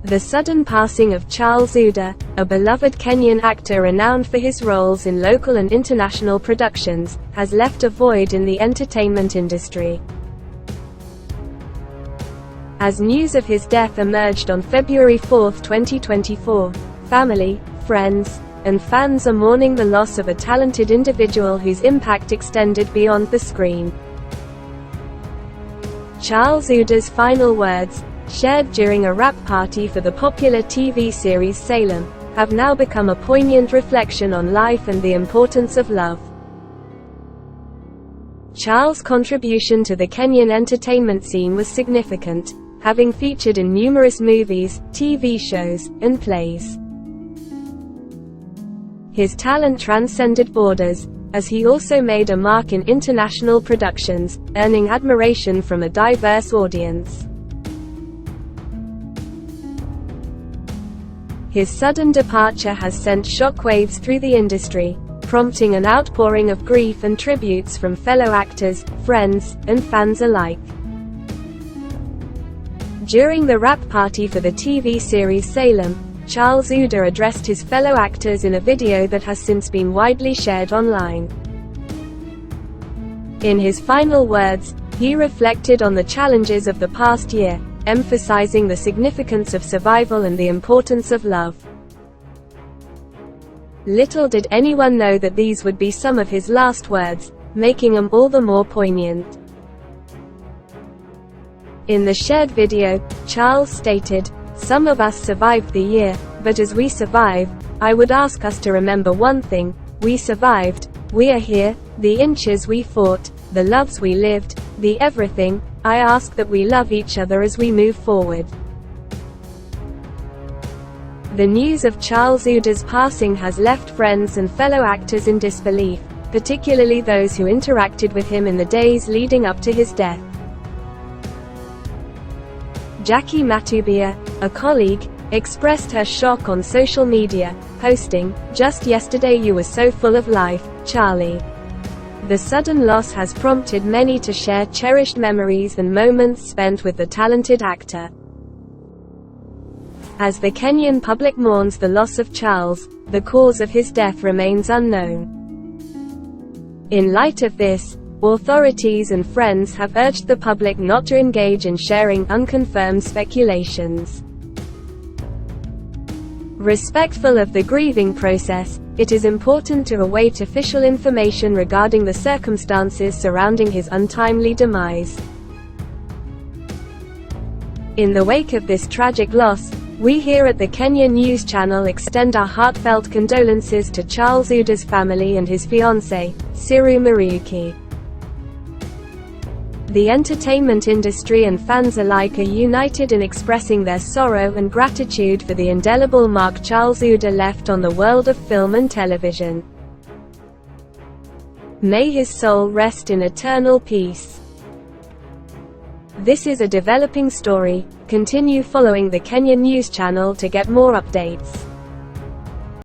The sudden passing of Charles Ouda, a beloved Kenyan actor renowned for his roles in local and international productions, has left a void in the entertainment industry. As news of his death emerged on February 4, 2024, family, friends, and fans are mourning the loss of a talented individual whose impact extended beyond the screen. Charles Ouda's final words, shared during a wrap party for the popular TV series Salem, have now become a poignant reflection on life and the importance of love. Charles' contribution to the Kenyan entertainment scene was significant, having featured in numerous movies, TV shows, and plays. His talent transcended borders, as he also made a mark in international productions, earning admiration from a diverse audience. His sudden departure has sent shockwaves through the industry, prompting an outpouring of grief and tributes from fellow actors, friends, and fans alike. During the wrap party for the TV series Salem, Charles Ouda addressed his fellow actors in a video that has since been widely shared online. In his final words, he reflected on the challenges of the past year, emphasizing the significance of survival and the importance of love. Little did anyone know that these would be some of his last words, making them all the more poignant. In the shared video, Charles stated, "Some of us survived the year, but as we survive, I would ask us to remember one thing: we survived, we are here, the inches we fought, the loves we lived, the everything. I ask that we love each other as we move forward." The news of Charles Ouda's passing has left friends and fellow actors in disbelief, particularly those who interacted with him in the days leading up to his death. Jackie Matubia, a colleague, expressed her shock on social media, posting, "Just yesterday you were so full of life, Charlie." The sudden loss has prompted many to share cherished memories and moments spent with the talented actor. As the Kenyan public mourns the loss of Charles, the cause of his death remains unknown. In light of this, authorities and friends have urged the public not to engage in sharing unconfirmed speculations. Respectful of the grieving process, it is important to await official information regarding the circumstances surrounding his untimely demise. In the wake of this tragic loss, we here at the Kenya News Channel extend our heartfelt condolences to Charles Ouda's family and his fiancée, Siru Mariuki. The entertainment industry and fans alike are united in expressing their sorrow and gratitude for the indelible mark Charles Ouda left on the world of film and television. May his soul rest in eternal peace. This is a developing story. Continue following the Kenya News Channel to get more updates.